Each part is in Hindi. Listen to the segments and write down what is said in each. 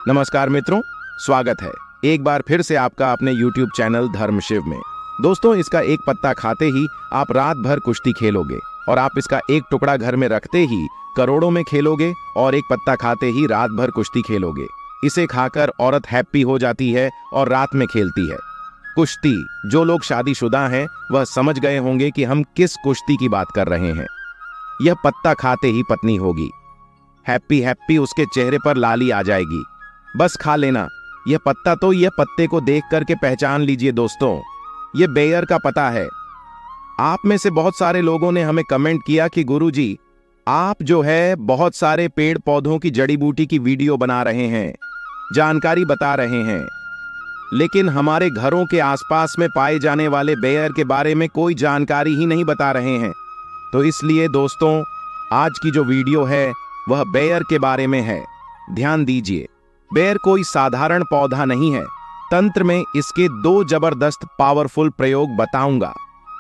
नमस्कार मित्रों, स्वागत है एक बार फिर से आपका अपने YouTube चैनल धर्म शिव में। दोस्तों, इसका एक पत्ता खाते ही आप रात भर कुश्ती खेलोगे और आप इसका एक टुकड़ा घर में रखते ही करोड़ों में खेलोगे और एक पत्ता खाते ही रात भर कुश्ती खेलोगे। इसे खाकर औरत हैप्पी हो जाती है और रात में खेलती है। कुश्ती, जो लोग शादीशुदा हैं वह समझ गए होंगे कि हम किस कुश्ती की बात कर रहे हैं। यह पत्ता खाते ही पत्नी होगी, हैप्पी हैप्पी उसके चेहरे पर लाली आ जाएगी। बस खा लेना यह पत्ता। तो यह पत्ते को देख करके पहचान लीजिए दोस्तों, यह बेयर का पत्ता है। आप में से बहुत सारे लोगों ने हमें कमेंट किया कि गुरुजी, आप जो है बहुत सारे पेड़ पौधों की जड़ी बूटी की वीडियो बना रहे हैं, जानकारी बता रहे हैं, लेकिन हमारे घरों के आसपास में पाए जाने वाले बेयर के बारे में कोई जानकारी ही नहीं बता रहे हैं। तो इसलिए दोस्तों, आज की जो वीडियो है वह बेयर के बारे में है। ध्यान दीजिए, बेयर कोई साधारण पौधा नहीं है। तंत्र में इसके दो जबरदस्त पावरफुल प्रयोग बताऊंगा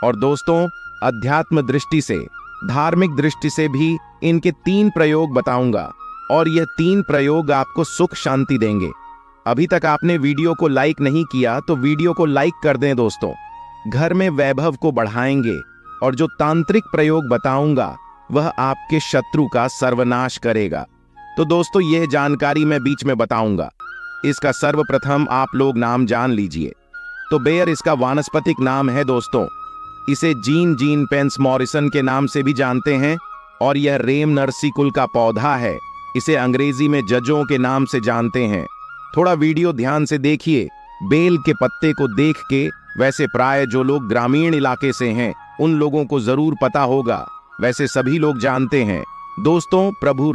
और दोस्तों, अध्यात्म दृष्टि से, धार्मिक दृष्टि से भी इनके 3 प्रयोग बताऊंगा और यह 3 प्रयोग आपको सुख शांति देंगे। अभी तक आपने वीडियो को लाइक नहीं किया तो वीडियो को लाइक कर दें दोस्तों। घर में वैभव को बढ़ाएंगे और जो तांत्रिक प्रयोग बताऊंगा वह आपके शत्रु का सर्वनाश करेगा। तो दोस्तों, यह जानकारी मैं बीच में बताऊंगा। इसका सर्वप्रथम आप लोग नाम जान लीजिए। तो बेयर इसका वानस्पतिक नाम है दोस्तों। इसे जीन पेंस मॉरिसन के नाम से भी जानते हैं और यह रेम नर्सी कुल का पौधा है। इसे अंग्रेजी में जजों के नाम से जानते हैं। थोड़ा वीडियो ध्यान से देखिए। बेल के पत्ते को देख के, वैसे प्राय जो लोग ग्रामीण इलाके से हैं उन लोगों को जरूर पता होगा, वैसे सभी लोग जानते हैं दोस्तों। प्रभु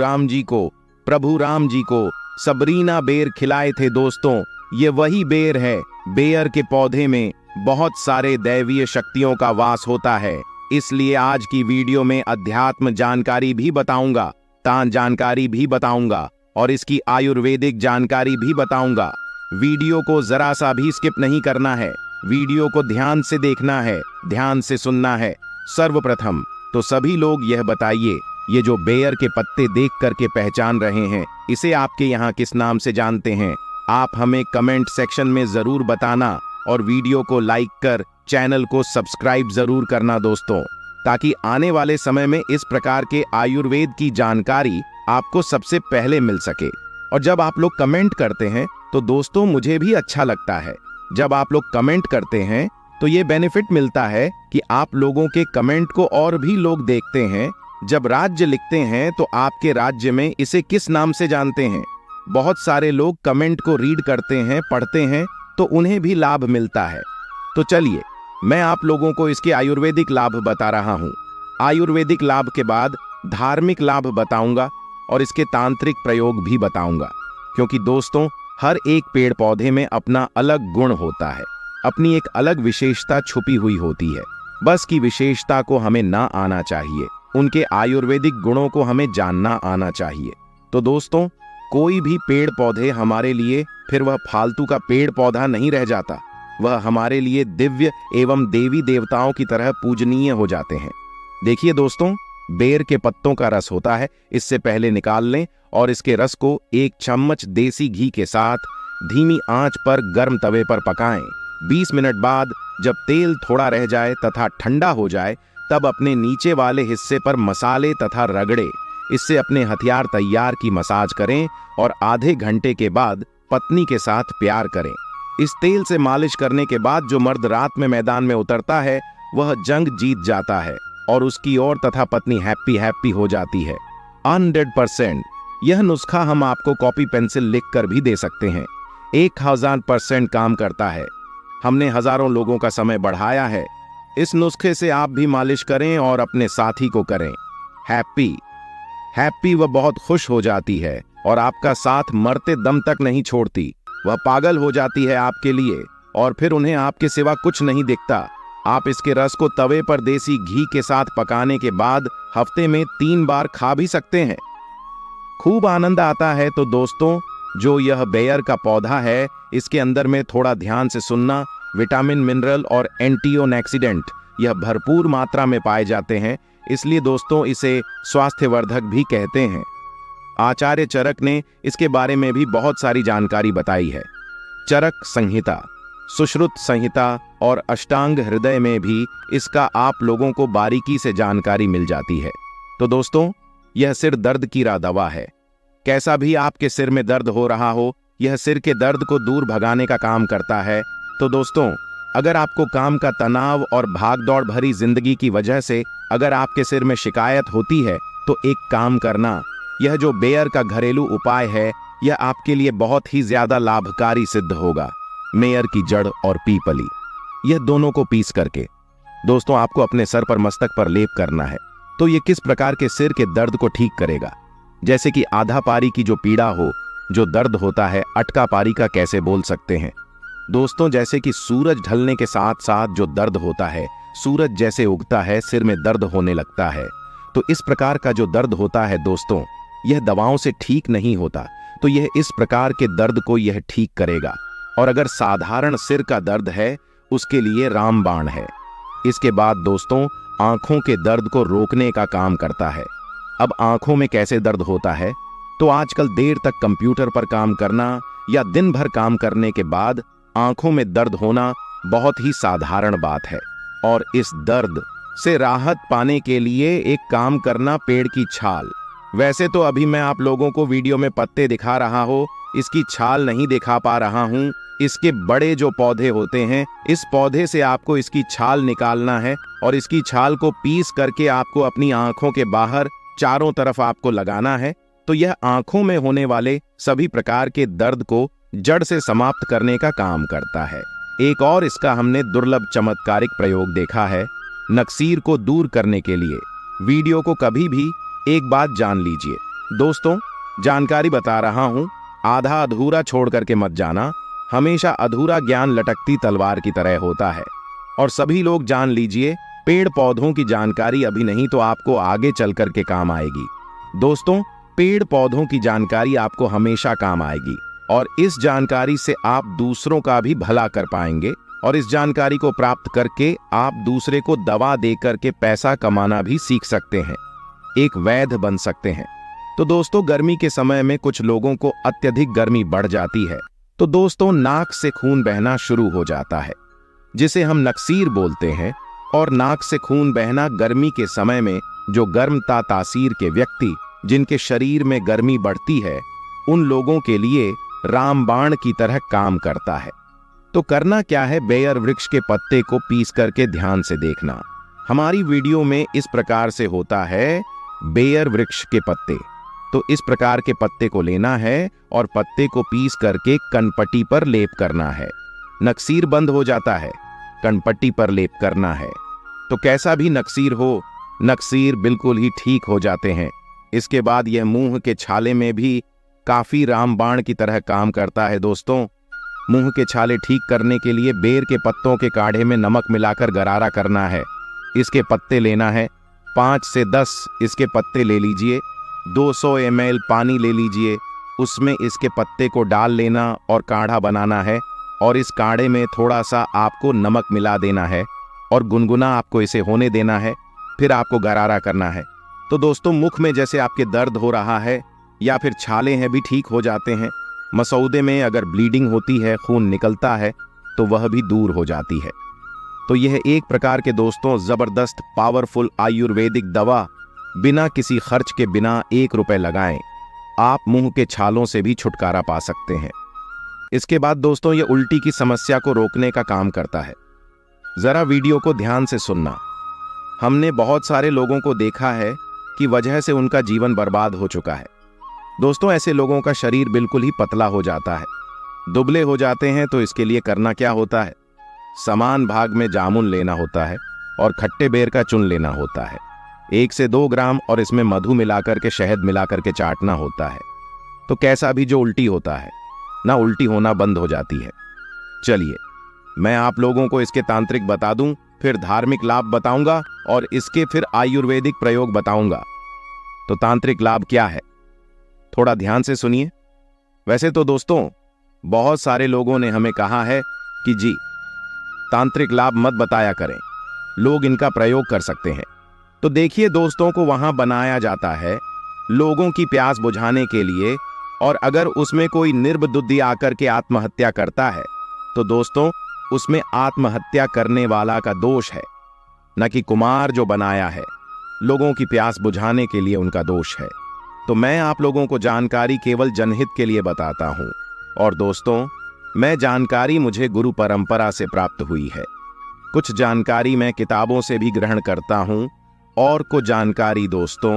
राम जी को सबरीना बेर खिलाए थे दोस्तों। ये वही बेर है। बेर के पौधे में बहुत सारे दैवीय शक्तियों का वास होता है। इसलिए आज की वीडियो में अध्यात्म जानकारी भी बताऊंगा, तांत्रिक जानकारी भी बताऊंगा और इसकी आयुर्वेदिक जानकारी भी बताऊंगा। वीडियो को जरा सा भी स्किप नहीं करना है, वीडियो को ध्यान से देखना है, ध्यान से सुनना है। सर्वप्रथम तो सभी लोग यह बताइए, ये जो बेयर के पत्ते देख करके पहचान रहे हैं, इसे आपके यहाँ किस नाम से जानते हैं? आप हमें कमेंट सेक्शन में जरूर बताना और वीडियो को लाइक कर चैनल को सब्सक्राइब जरूर करना दोस्तों, ताकि आने वाले समय में इस प्रकार के आयुर्वेद की जानकारी आपको सबसे पहले मिल सके। और जब आप लोग कमेंट करते हैं तो दोस्तों, मुझे भी अच्छा लगता है। जब आप लोग कमेंट करते हैं तो ये बेनिफिट मिलता है कि आप लोगों के कमेंट को और भी लोग देखते हैं। जब राज्य लिखते हैं तो आपके राज्य में इसे किस नाम से जानते हैं? बहुत सारे लोग कमेंट को रीड करते हैं, पढ़ते हैं, तो उन्हें भी लाभ मिलता है। तो चलिए, मैं आप लोगों को इसके आयुर्वेदिक लाभ बता रहा हूं। आयुर्वेदिक लाभ के बाद धार्मिक लाभ बताऊंगा और इसके तांत्रिक प्रयोग भी बताऊंगा, क्योंकि दोस्तों, हर एक पेड़ पौधे में अपना अलग गुण होता है, अपनी एक अलग विशेषता छुपी हुई होती है। बस की विशेषता को हमें ना आना चाहिए, उनके आयुर्वेदिक गुणों को हमें जानना आना चाहिए। तो दोस्तों, कोई भी पेड़ पौधे हमारे लिए फिर वह फालतू का पेड़ पौधा नहीं रह जाता, वह हमारे लिए दिव्य एवं देवी देवताओं की तरह पूजनीय हो जाते हैं। देखिए दोस्तों, बेर के पत्तों का रस होता है, इससे पहले निकाल लें और इसके रस को 1 चम्मच देसी घी के साथ धीमी आंच पर गर्म तवे पर पकाएं। 20 मिनट बाद जब तेल थोड़ा रह जाए तथा ठंडा हो जाए, तब अपने नीचे वाले हिस्से पर मसाले तथा रगड़े, इससे अपने हथियार तैयार की मसाज करें और आधे घंटे के बाद पत्नी के साथ प्यार करें। इस तेल से मालिश करने के बाद जो मर्द रात में मैदान में उतरता है वह जंग जीत जाता है और उसकी और तथा पत्नी हैप्पी हैप्पी हो जाती है। 100% यह नुस्खा हम आपको कॉपी पेंसिल लिख कर भी दे सकते हैं। 1000% काम करता है। हमने हजारों लोगों का समय बढ़ाया है। इस नुस्खे से आप भी मालिश करें और अपने साथी को करें। हैप्पी वह बहुत खुश हो जाती है और आपका साथ मरते दम तक नहीं छोड़ती। वह पागल हो जाती है आपके लिए और फिर उन्हें आपके सिवा कुछ नहीं दिखता। आप इसके रस को तवे पर देसी घी के साथ पकाने के बाद हफ्ते में 3 बार खा भी सकते हैं। खूब आनंद आता है। तो दोस्तों, जो यह बेयर का पौधा है, इसके अंदर में थोड़ा ध्यान से सुनना, विटामिन, मिनरल और एंटीऑक्सीडेंट यह भरपूर मात्रा में पाए जाते हैं। इसलिए दोस्तों, इसे स्वास्थ्यवर्धक भी कहते हैं। आचार्य चरक ने इसके बारे में भी बहुत सारी जानकारी बताई है। चरक संहिता, सुश्रुत संहिता और अष्टांग हृदय में भी इसका आप लोगों को बारीकी से जानकारी मिल जाती है। तो दोस्तों, यह सिर दर्द की दवा है। कैसा भी आपके सिर में दर्द हो रहा हो, यह सिर के दर्द को दूर भगाने का काम करता है। तो दोस्तों, अगर आपको काम का तनाव और भागदौड़ भरी जिंदगी की वजह से अगर आपके सिर में शिकायत होती है, तो एक काम करना, यह जो बेयर का घरेलू उपाय है, यह आपके लिए बहुत ही ज्यादा लाभकारी सिद्ध होगा। मेयर की जड़ और पीपली, यह दोनों को पीस करके दोस्तों आपको अपने सर पर मस्तक पर लेप करना है। तो यह किस प्रकार के सिर के दर्द को ठीक करेगा? जैसे कि आधा पारी की जो पीड़ा हो, जो दर्द होता है, अटका पारी का कैसे बोल सकते हैं दोस्तों? जैसे कि सूरज ढलने के साथ साथ जो दर्द होता है, सूरज जैसे उगता है, सिर में दर्द होने लगता है। तो इस प्रकार का जो दर्द होता है दोस्तों, यह दवाओं से ठीक नहीं होता। तो यह इस प्रकार के दर्द को यह ठीक करेगा। और अगर साधारण सिर का दर्द है, उसके लिए रामबाण है। इसके बाद दोस्तों, आंखों के दर्द को रोकने का काम करता है। अब आंखों में कैसे दर्द होता है? तो आजकल देर तक कंप्यूटर पर काम करना या दिन भर काम करने के बाद आंखों में दर्द होना बहुत ही साधारण बात है। और इस दर्द से राहत पाने के लिए एक काम करना, पेड़ की छाल। वैसे तो अभी मैं आप लोगों को वीडियो में पत्ते दिखा रहा हूं, इसकी छाल नहीं दिखा पा रहा हूं। इसके बड़े जो पौधे होते हैं, इस पौधे से आपको इसकी छाल निकालना है और इसकी छाल को पीस करके आपको अपनी आंखों के बाहर चारों तरफ आपको लगाना है। तो यह आंखों में होने वाले सभी प्रकार के दर्द को जड़ से समाप्त करने का काम करता है। एक और इसका हमने दुर्लभ चमत्कारिक प्रयोग देखा है नक्सीर को दूर करने के लिए। वीडियो को कभी भी एक बात जान लीजिए दोस्तों, जानकारी बता रहा हूं, आधा अधूरा छोड़ करके मत जाना। हमेशा अधूरा ज्ञान लटकती तलवार की तरह होता है। और सभी लोग जान लीजिए, पेड़ पौधों की जानकारी अभी नहीं तो आपको आगे चल करके काम आएगी। दोस्तों, पेड़ पौधों की जानकारी आपको हमेशा काम आएगी और इस जानकारी से आप दूसरों का भी भला कर पाएंगे। और इस जानकारी को प्राप्त करके आप दूसरे को दवा दे करके पैसा कमाना भी सीख सकते हैं, एक वैद्य बन सकते हैं। तो दोस्तों, गर्मी के समय में कुछ लोगों को अत्यधिक गर्मी बढ़ जाती है। तो दोस्तों, नाक से खून बहना शुरू हो जाता है, जिसे हम नक्सीर बोलते हैं। और नाक से खून बहना गर्मी के समय में जो गर्मता तासीर के व्यक्ति, जिनके शरीर में गर्मी बढ़ती है, उन लोगों के लिए रामबाण की तरह काम करता है। तो करना क्या है? बेयर वृक्ष के पत्ते को पीस करके ध्यान से देखना। हमारी वीडियो में इस प्रकार से होता है बेयर वृक्ष के पत्ते। तो इस प्रकार के पत्ते को लेना है और पत्ते को पीस करके कनपट्टी पर लेप करना है। नक्सीर बंद हो जाता है, कनपट्टी पर लेप करना है। तो कैसा भी नक्सीर हो, नक्सीर बिल्कुल ही ठीक हो जाते हैं। इसके बाद यह मुंह के छाले में भी काफी रामबाण की तरह काम करता है। दोस्तों, मुंह के छाले ठीक करने के लिए बेर के पत्तों के काढ़े में नमक मिलाकर गरारा करना है। इसके पत्ते लेना है, 5 से 10 इसके पत्ते ले लीजिए। 200 ml पानी ले लीजिए, उसमें इसके पत्ते को डाल लेना और काढ़ा बनाना है। और इस काढ़े में थोड़ा सा आपको नमक मिला देना है और गुनगुना आपको इसे होने देना है। फिर आपको गरारा करना है। तो दोस्तों, मुख में जैसे आपके दर्द हो रहा है या फिर छाले हैं भी ठीक हो जाते हैं। मसौदे में अगर ब्लीडिंग होती है, खून निकलता है, तो वह भी दूर हो जाती है। तो यह एक प्रकार के दोस्तों जबरदस्त पावरफुल आयुर्वेदिक दवा, बिना किसी खर्च के, बिना 1 रुपए लगाएं, आप मुंह के छालों से भी छुटकारा पा सकते हैं। इसके बाद दोस्तों, यह उल्टी की समस्या को रोकने का काम करता है। जरा वीडियो को ध्यान से सुनना। हमने बहुत सारे लोगों को देखा है कि वजह से उनका जीवन बर्बाद हो चुका है। दोस्तों, ऐसे लोगों का शरीर बिल्कुल ही पतला हो जाता है, दुबले हो जाते हैं। तो इसके लिए करना क्या होता है? समान भाग में जामुन लेना होता है और खट्टे बेर का चुन लेना होता है, 1 से 2 ग्राम, और इसमें मधु मिलाकर के, शहद मिलाकर के चाटना होता है। तो कैसा भी जो उल्टी होता है ना, उल्टी होना बंद हो जाती है। चलिए, मैं आप लोगों को इसके तांत्रिक बता दूं, फिर धार्मिक लाभ बताऊंगा और इसके फिर आयुर्वेदिक प्रयोग बताऊंगा। तो तांत्रिक लाभ क्या है, थोड़ा ध्यान से सुनिए। वैसे तो दोस्तों, बहुत सारे लोगों ने हमें कहा है कि जी तांत्रिक लाभ मत बताया करें, लोग इनका प्रयोग कर सकते हैं। तो देखिए दोस्तों, को वहां बनाया जाता है लोगों की प्यास बुझाने के लिए, और अगर उसमें कोई निर्बुद्धि आकर के आत्महत्या करता है तो दोस्तों उसमें आत्महत्या करने वाला का दोष है, न कि कुमार जो बनाया है लोगों की प्यास बुझाने के लिए उनका दोष है। तो मैं आप लोगों को जानकारी केवल जनहित के लिए बताता हूं। और दोस्तों मैं जानकारी मुझे गुरु परंपरा से प्राप्त हुई है। कुछ जानकारी मैं किताबों से भी ग्रहण करता हूं और कुछ जानकारी दोस्तों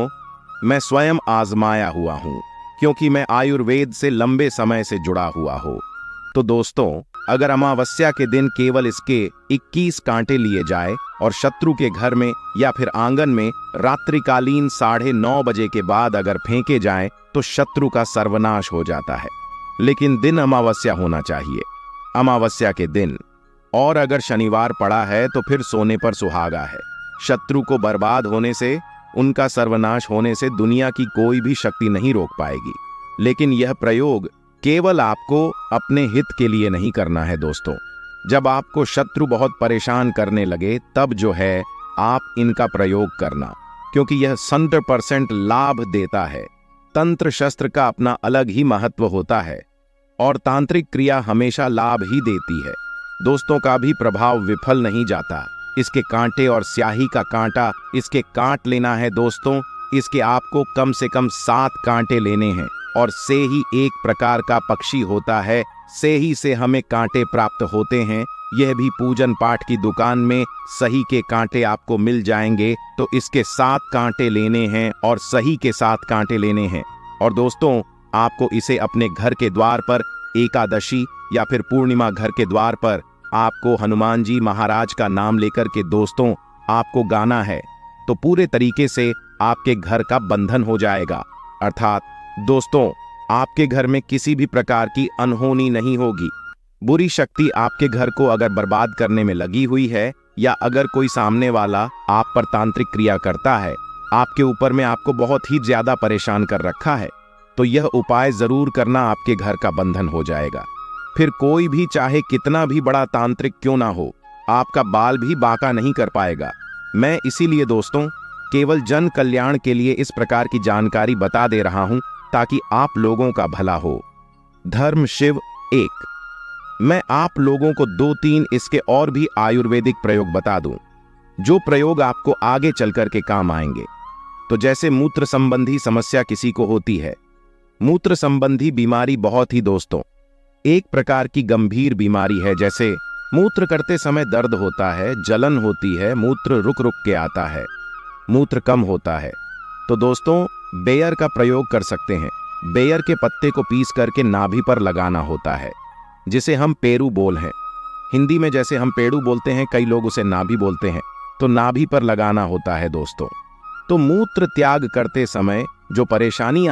मैं स्वयं आजमाया हुआ हूं, क्योंकि मैं आयुर्वेद से लंबे समय से जुड़ा हुआ हूं। तो दोस्तों अगर अमावस्या के दिन केवल इसके 21 कांटे लिए जाए और शत्रु के घर में या फिर आंगन में रात्रिकालीन 9:30 बजे के बाद अगर फेंके जाएं तो शत्रु का सर्वनाश हो जाता है। लेकिन दिन अमावस्या होना चाहिए, अमावस्या के दिन। और अगर शनिवार पड़ा है तो फिर सोने पर सुहागा है। शत्रु को बर्बाद होने से, उनका सर्वनाश होने से दुनिया की कोई भी शक्ति नहीं रोक पाएगी। लेकिन यह प्रयोग केवल आपको अपने हित के लिए नहीं करना है दोस्तों। जब आपको शत्रु बहुत परेशान करने लगे तब जो है आप इनका प्रयोग करना, क्योंकि यह 100% लाभ देता है। तंत्र शस्त्र का अपना अलग ही महत्व होता है और तांत्रिक क्रिया हमेशा लाभ ही देती है। दोस्तों का भी प्रभाव विफल नहीं जाता। इसके कांटे और स्याही का कांटा इसके काट लेना है दोस्तों। इसके आपको कम से कम 7 कांटे लेने हैं। और से ही एक प्रकार का पक्षी होता है, से ही से हमें कांटे प्राप्त होते हैं। यह भी पूजन पाठ की दुकान में सही के कांटे आपको मिल जाएंगे। तो इसके 7 कांटे लेने हैं और सही के 7 कांटे लेने हैं। और दोस्तों आपको इसे अपने घर के द्वार पर एकादशी या फिर पूर्णिमा घर के द्वार पर आपको हनुमान जी महाराज का नाम लेकर के दोस्तों आपको गाना है। तो पूरे तरीके से आपके घर का बंधन हो जाएगा। अर्थात दोस्तों आपके घर में किसी भी प्रकार की अनहोनी नहीं होगी। बुरी शक्ति आपके घर को अगर बर्बाद करने में लगी हुई है, या अगर कोई सामने वाला आप पर तांत्रिक क्रिया करता है, आपके ऊपर में आपको बहुत ही ज्यादा परेशान कर रखा है, तो यह उपाय जरूर करना, आपके घर का बंधन हो जाएगा। फिर कोई भी चाहे कितना भी बड़ा तांत्रिक क्यों ना हो, आपका बाल भी बांका नहीं कर पाएगा। मैं इसीलिए दोस्तों केवल जन कल्याण के लिए इस प्रकार की जानकारी बता दे रहा हूं, ताकि आप लोगों का भला हो। धर्म शिव 1। मैं आप लोगों को 2-3 इसके और भी आयुर्वेदिक प्रयोग बता दूं, जो प्रयोग आपको आगे चलकर के काम आएंगे। तो जैसे मूत्र संबंधी समस्या किसी को होती है, मूत्र संबंधी बीमारी बहुत ही दोस्तों एक प्रकार की गंभीर बीमारी है। जैसे मूत्र करते समय दर्द होता है, जलन होती है, मूत्र रुक रुक के आता है, मूत्र कम होता है, तो दोस्तों बेयर का प्रयोग कर सकते हैं। बेयर के पत्ते को पीस करके नाभि पर लगाना होता है, जिसे हम पेरू बोल हैं। हिंदी में जैसे हम पेड़ू बोलते हैं, कई लोग उसे नाभि बोलते हैं। तो नाभि पर लगाना होता है दोस्तों। तो मूत्र त्याग करते समय जो परेशानी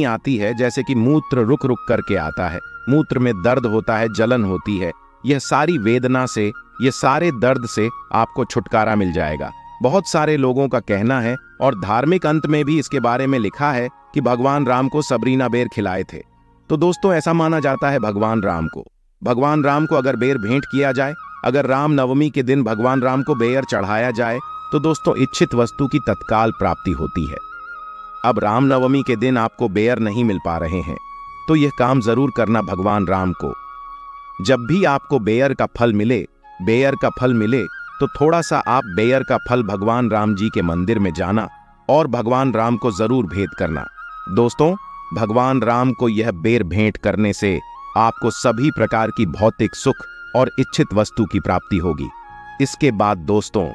आती है जैसे कि मूत्र रुक रुक करके आता है, मूत्र में दर्द होता है, जलन होती है, यह सारी वेदना से, यह सारे दर्द से आपको छुटकारा मिल जाएगा। बहुत सारे लोगों का कहना है और धार्मिक अंत में भी इसके बारे में लिखा है कि भगवान राम को सबरीना बेर खिलाए थे। तो दोस्तों ऐसा माना जाता है भगवान राम को अगर बेर भेंट किया जाए, अगर राम नवमी के दिन भगवान राम को बेर चढ़ाया जाए तो दोस्तों इच्छित वस्तु की तत्काल प्राप्ति होती है। अब राम नवमी के दिन आपको बेर नहीं मिल पा रहे हैं तो यह काम जरूर करना भगवान राम को। जब भी आपको बेर का फल मिले तो थोड़ा सा आप बेर का फल भगवान राम जी के मंदिर में जाना और भगवान राम को जरूर भेंट करना। दोस्तों भगवान राम को यह बेर भेंट करने से आपको सभी प्रकार की भौतिक सुख और इच्छित वस्तु की प्राप्ति होगी। इसके बाद दोस्तों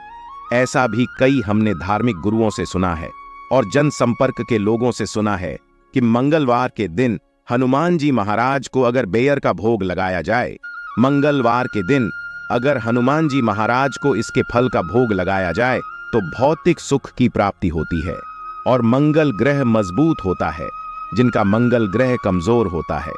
ऐसा भी कई हमने धार्मिक गुरुओं से सुना है और जनसंपर्क के लोगों से सुना है कि मंगलवार के दिन हनुमान जी महाराज को अगर बेर का भोग लगाया जाए, मंगलवार के दिन अगर हनुमान जी महाराज को इसके फल का भोग लगाया जाए तो भौतिक सुख की प्राप्ति होती है और मंगल ग्रह मजबूत होता है, जिनका मंगल ग्रह कमजोर होता है।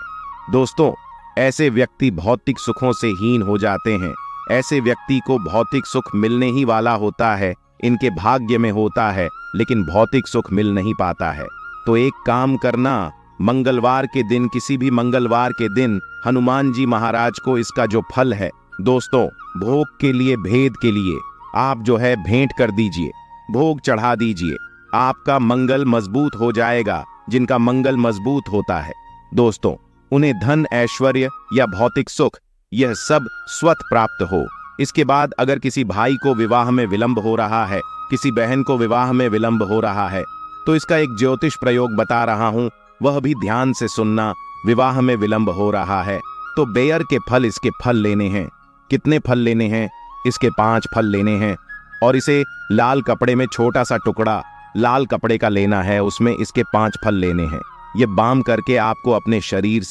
दोस्तों ऐसे व्यक्ति भौतिक सुखों से हीन हो जाते हैं। ऐसे व्यक्ति को भौतिक सुख मिलने ही वाला होता है, इनके भाग्य में होता है, लेकिन भौतिक सुख मिल नहीं पाता है। तो एक काम करना, मंगलवार के दिन, किसी भी मंगलवार के दिन हनुमान जी महाराज को इसका जो फल है दोस्तों भोग के लिए, भेद के लिए आप जो है भेंट कर दीजिए, भोग चढ़ा दीजिए। आपका मंगल मजबूत हो जाएगा। जिनका मंगल मजबूत होता है दोस्तों, उन्हें धन, ऐश्वर्य या भौतिक सुख यह सब स्वतः प्राप्त हो। इसके बाद अगर किसी भाई को विवाह में विलंब हो रहा है, किसी बहन को विवाह में विलंब हो रहा है, तो इसका एक ज्योतिष प्रयोग बता रहा हूं, वह भी ध्यान से सुनना। विवाह में विलंब हो रहा है तो बेर के फल, इसके फल लेने हैं। कितने फल लेने हैं? इसके 5 फल लेने हैं और इसे लाल कपड़े में छोटा सा टुकड़ा लाल कपड़े का लेना है, उसमें इसके 5 फल लेने हैं। ये बाम करके आपको अपने शरीर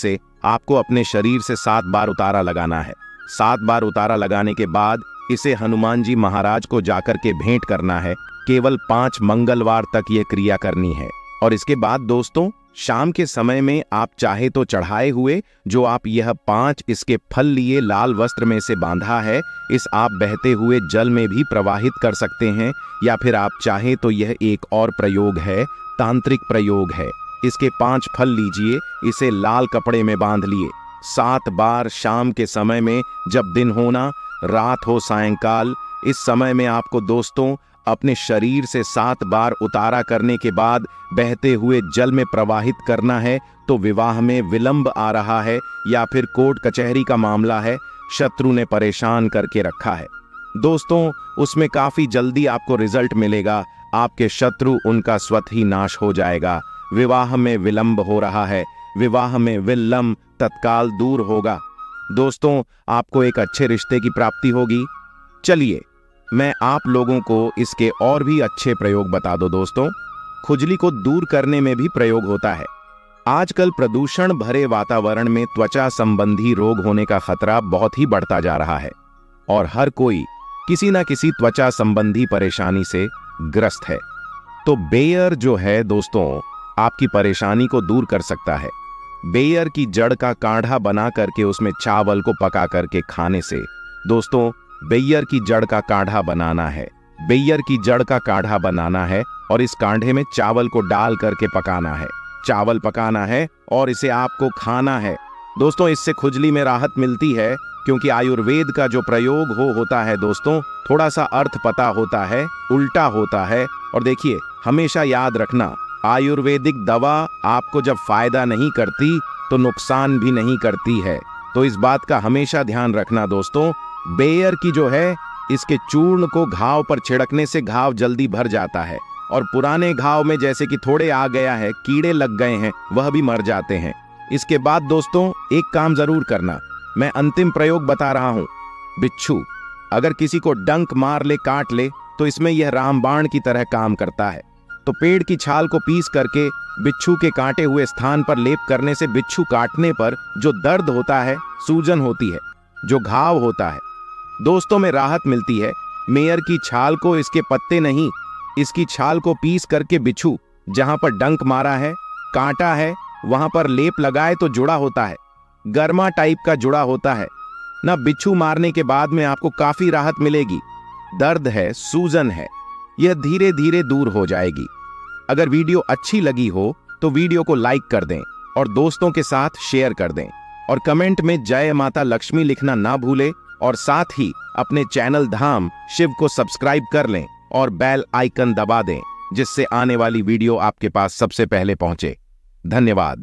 से 7 बार उतारा लगाना है। 7 बार उतारा लगाने के बाद इसे हनुमान जी महाराज को जाकर के भेंट करना है। केवल 5 मंगलवार तक ये क्रिया करनी है। और इसके बाद दोस्तों, शाम के समय में आप चाहे तो चढ़ाए हुए जो आप यह 5 इसके फल लिए लाल वस्त्र में से बांधा है, इस आप बहते हुए जल में भी प्रवाहित कर सकते हैं। या फिर आप चाहे तो यह एक और प्रयोग है, तांत्रिक प्रयोग है। इसके 5 फल लीजिए, इसे लाल कपड़े में बांध लिए। 7 बार शाम के समय में, जब दिन होना, रात हो, सायंकाल, इस समय में आपको दोस्तों अपने शरीर से 7 बार उतारा करने के बाद बहते हुए जल में प्रवाहित करना है। तो विवाह में विलंब आ रहा है या फिर कोर्ट कचहरी का मामला है, शत्रु ने परेशान करके रखा है दोस्तों, उसमें काफी जल्दी आपको रिजल्ट मिलेगा। आपके शत्रु, उनका स्वतः ही नाश हो जाएगा। विवाह में विलंब हो रहा है, विवाह में विलंब तत्काल दूर होगा दोस्तों। आपको एक अच्छे रिश्ते की प्राप्ति होगी। चलिए मैं आप लोगों को इसके और भी अच्छे प्रयोग बता दो दोस्तों। खुजली को दूर करने में भी प्रयोग होता है। आजकल प्रदूषण भरे वातावरण में त्वचा संबंधी रोग होने का खतरा बहुत ही बढ़ता जा रहा है और हर कोई किसी न किसी त्वचा संबंधी परेशानी से ग्रस्त है। तो बेर जो है दोस्तों, आपकी परेशानी को दूर कर सकता है। बेर की जड़ का काढ़ा बना करके उसमें चावल को पका करके खाने से दोस्तों, बेर की जड़ का काढ़ा बनाना है। बेर की जड़ का काढ़ा बनाना है और इस काढ़े में चावल को डाल करके पकाना है। चावल पकाना है और इसे आपको खाना है दोस्तों। इससे खुजली में राहत मिलती है, क्योंकि आयुर्वेद का जो प्रयोग होता है दोस्तों, थोड़ा सा अर्थ पता होता है, उल्टा होता है। और देखिए, हमेशा याद रखना, आयुर्वेदिक दवा आपको जब फायदा नहीं करती तो नुकसान भी नहीं करती है। तो इस बात का हमेशा ध्यान रखना दोस्तों। बेर की जो है, इसके चूर्ण को घाव पर छिड़कने से घाव जल्दी भर जाता है और पुराने घाव में जैसे कि थोड़े आ गया है, कीड़े लग गए हैं, वह भी मर जाते हैं। इसके बाद दोस्तों एक काम जरूर करना, मैं अंतिम प्रयोग बता रहा हूं। बिच्छू अगर किसी को डंक मार ले, काट ले, तो इसमें यह रामबाण की तरह काम करता है। तो पेड़ की छाल को पीस करके बिच्छू के काटे हुए स्थान पर लेप करने से बिच्छू काटने पर जो दर्द होता है, सूजन होती है, जो घाव होता है दोस्तों, में राहत मिलती है। मेयर की छाल को, इसके पत्ते नहीं, इसकी छाल को पीस करके बिच्छू जहां पर डंक मारा है, काटा है, वहां पर लेप लगाए तो जुड़ा होता है, गर्मा टाइप का जुड़ा होता है ना। बिच्छू मारने के बाद में आपको काफी राहत मिलेगी। दर्द है, सूजन है, यह धीरे धीरे दूर हो जाएगी। अगर वीडियो अच्छी लगी हो तो वीडियो को लाइक कर दें और दोस्तों के साथ शेयर कर दें और कमेंट में जय माता लक्ष्मी लिखना ना भूलें। और साथ ही अपने चैनल धाम शिव को सब्सक्राइब कर लें और बेल आइकन दबा दें, जिससे आने वाली वीडियो आपके पास सबसे पहले पहुंचे। धन्यवाद।